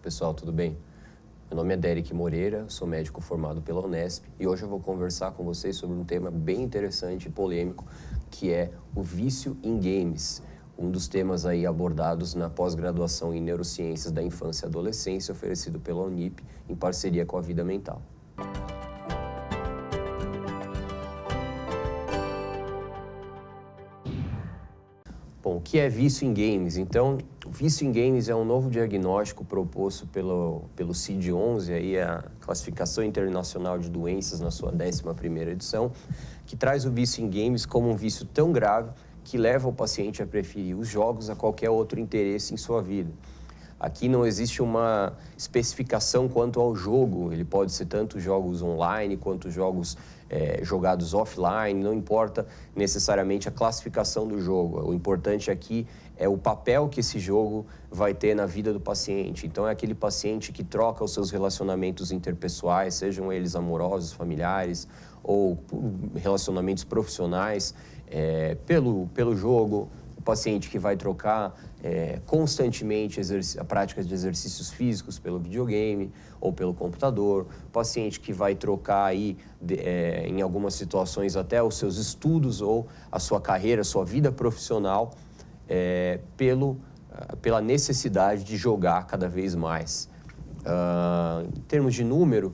Pessoal, tudo bem? Meu nome é Derek Moreira, sou médico formado pela Unesp e hoje eu vou conversar com vocês sobre um tema bem interessante e polêmico, que é o vício em games, um dos temas aí abordados na pós-graduação em Neurociências da Infância e Adolescência, oferecido pela Unip, em parceria com a Vida Mental. Bom, o que é vício em games? Então, o vício em games é um novo diagnóstico proposto pelo CID-11, aí a Classificação Internacional de Doenças, na sua 11ª edição, que traz o vício em games como um vício tão grave que leva o paciente a preferir os jogos a qualquer outro interesse em sua vida. Aqui não existe uma especificação quanto ao jogo, ele pode ser tanto jogos online quanto jogos jogados offline, não importa necessariamente a classificação do jogo. O importante aqui é o papel que esse jogo vai ter na vida do paciente. Então é aquele paciente que troca os seus relacionamentos interpessoais, sejam eles amorosos, familiares ou relacionamentos profissionais, pelo jogo. O paciente que vai trocar constantemente a prática de exercícios físicos pelo videogame ou pelo computador, o paciente que vai trocar aí, em algumas situações até os seus estudos ou a sua carreira, a sua vida profissional, pela necessidade de jogar cada vez mais. Em termos de número,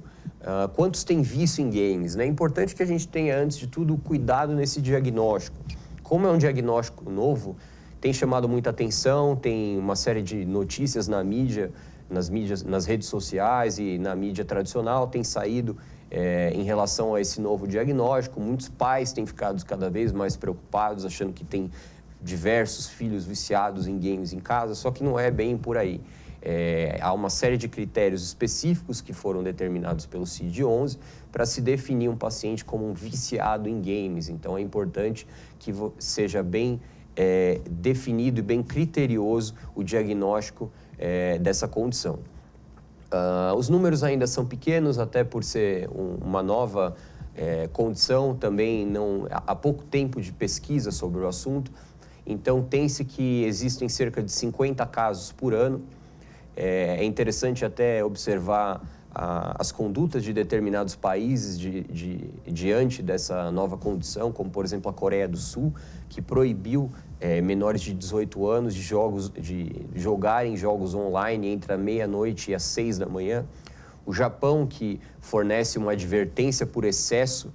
quantos tem vício em games? É importante que a gente tenha, antes de tudo, cuidado nesse diagnóstico. Como é um diagnóstico novo, tem chamado muita atenção, tem uma série de notícias na mídia, nas redes sociais e na mídia tradicional, tem saído em relação a esse novo diagnóstico. Muitos pais têm ficado cada vez mais preocupados, achando que tem diversos filhos viciados em games em casa, só que não é bem por aí. Há uma série de critérios específicos que foram determinados pelo CID-11 para se definir um paciente como um viciado em games. Então, é importante que seja bem definido e bem criterioso o diagnóstico dessa condição. Os números ainda são pequenos, até por ser uma nova condição, também há pouco tempo de pesquisa sobre o assunto. Então, tem-se que existem cerca de 50 casos por ano. É interessante até observar as condutas de determinados países diante dessa nova condição, como, por exemplo, a Coreia do Sul, que proibiu menores de 18 anos de jogarem jogos online entre a meia-noite e as 6 da manhã. O Japão, que fornece uma advertência por excesso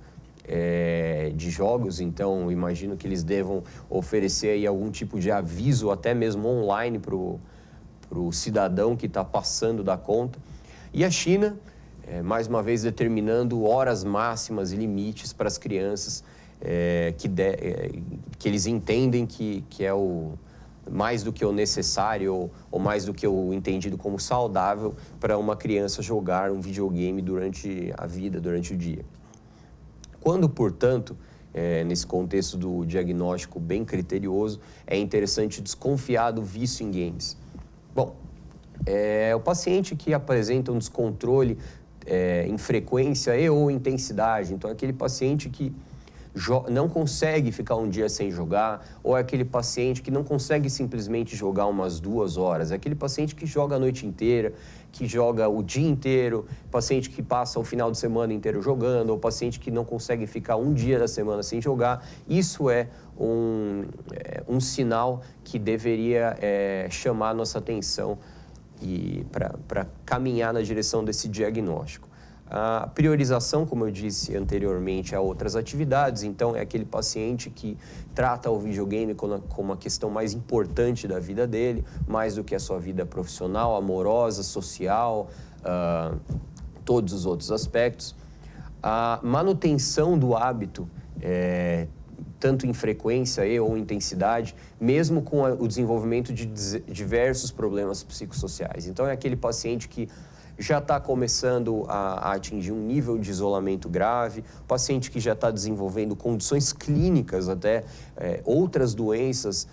de jogos, então imagino que eles devam oferecer aí algum tipo de aviso, até mesmo online, para o cidadão que está passando da conta. E a China, mais uma vez, determinando horas máximas e limites para as crianças que eles entendem que é mais do que o necessário ou mais do que o entendido como saudável para uma criança jogar um videogame durante a vida, durante o dia. Quando, portanto, nesse contexto do diagnóstico bem criterioso, é interessante desconfiar do vício em games. Bom, o paciente que apresenta um descontrole em frequência e ou intensidade, então aquele paciente que não consegue ficar um dia sem jogar, ou é aquele paciente que não consegue simplesmente jogar umas 2 horas, é aquele paciente que joga a noite inteira, que joga o dia inteiro, paciente que passa o final de semana inteiro jogando, ou paciente que não consegue ficar um dia da semana sem jogar. Isso é um sinal que deveria chamar a nossa atenção e para caminhar na direção desse diagnóstico. A priorização, como eu disse anteriormente, a outras atividades. Então, é aquele paciente que trata o videogame como uma questão mais importante da vida dele, mais do que a sua vida profissional, amorosa, social, todos os outros aspectos. A manutenção do hábito, tanto em frequência e ou intensidade, mesmo com o desenvolvimento de diversos problemas psicossociais. Então, é aquele paciente que já está começando a atingir um nível de isolamento grave, paciente que já está desenvolvendo condições clínicas, até outras doenças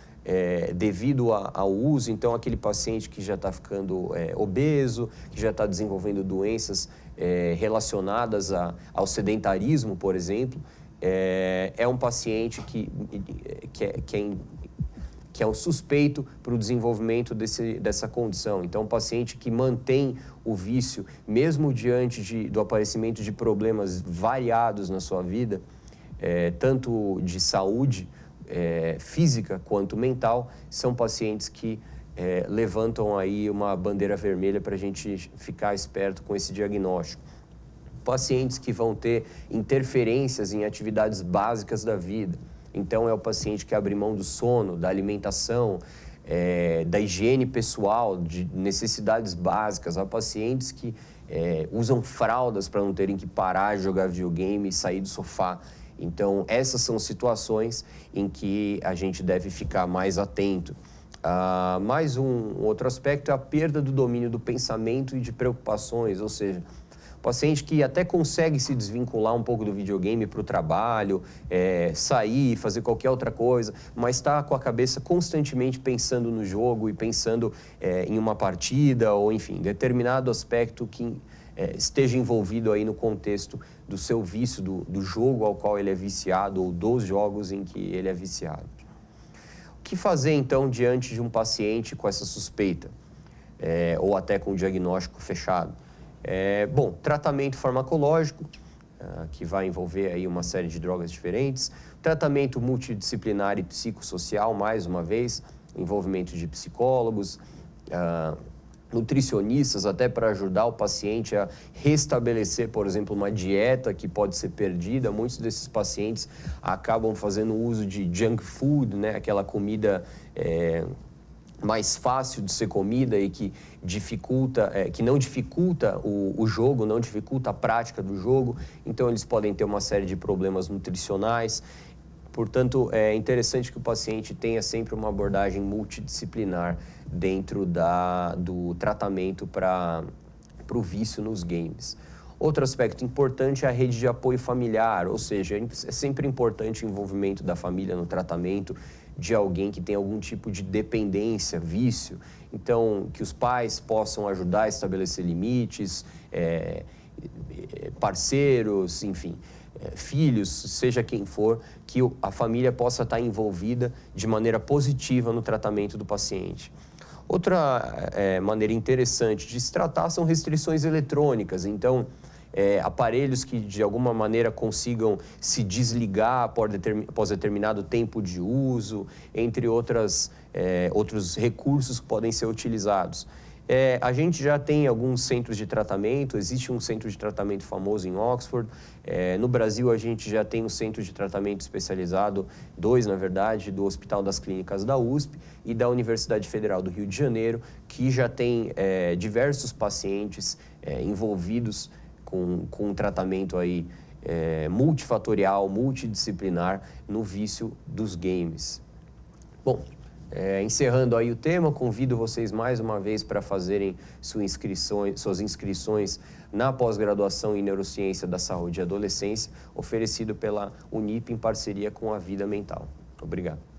devido ao uso. Então, aquele paciente que já está ficando obeso, que já está desenvolvendo doenças relacionadas ao sedentarismo, por exemplo, é um paciente que que é o suspeito para o desenvolvimento dessa condição. Então, o paciente que mantém o vício, mesmo diante do aparecimento de problemas variados na sua vida, tanto de saúde física quanto mental, são pacientes que levantam aí uma bandeira vermelha para a gente ficar esperto com esse diagnóstico. Pacientes que vão ter interferências em atividades básicas da vida. Então, é o paciente que abre mão do sono, da alimentação, da higiene pessoal, de necessidades básicas. Há pacientes que usam fraldas para não terem que parar de jogar videogame e sair do sofá. Então, essas são situações em que a gente deve ficar mais atento. Mais um outro aspecto é a perda do domínio do pensamento e de preocupações, ou seja, paciente que até consegue se desvincular um pouco do videogame para o trabalho, sair, fazer qualquer outra coisa, mas está com a cabeça constantemente pensando no jogo e pensando em uma partida ou, enfim, determinado aspecto que esteja envolvido aí no contexto do seu vício, do jogo ao qual ele é viciado ou dos jogos em que ele é viciado. O que fazer, então, diante de um paciente com essa suspeita ou até com o diagnóstico fechado? Bom, tratamento farmacológico, que vai envolver aí uma série de drogas diferentes, tratamento multidisciplinar e psicossocial, mais uma vez, envolvimento de psicólogos, nutricionistas, até para ajudar o paciente a restabelecer, por exemplo, uma dieta que pode ser perdida. Muitos desses pacientes acabam fazendo uso de junk food, né? Aquela comida mais fácil de ser comida e que que não dificulta o jogo, não dificulta a prática do jogo. Então, eles podem ter uma série de problemas nutricionais. Portanto, é interessante que o paciente tenha sempre uma abordagem multidisciplinar dentro do tratamento para o vício nos games. Outro aspecto importante é a rede de apoio familiar, ou seja, é sempre importante o envolvimento da família no tratamento de alguém que tem algum tipo de dependência, vício. Então, que os pais possam ajudar a estabelecer limites, parceiros, enfim, filhos, seja quem for, que a família possa estar envolvida de maneira positiva no tratamento do paciente. Outra maneira interessante de se tratar são restrições eletrônicas. Então, aparelhos que de alguma maneira consigam se desligar após determinado tempo de uso, entre outros recursos que podem ser utilizados. A gente já tem alguns centros de tratamento, existe um centro de tratamento famoso em Oxford. No Brasil, a gente já tem um centro de tratamento especializado, dois, na verdade, do Hospital das Clínicas da USP e da Universidade Federal do Rio de Janeiro, que já tem diversos pacientes envolvidos com um tratamento aí, multifatorial, multidisciplinar no vício dos games. Bom, encerrando aí o tema, convido vocês mais uma vez para fazerem suas inscrições na pós-graduação em Neurociência da Saúde e Adolescência, oferecido pela Unip em parceria com a Vida Mental. Obrigado.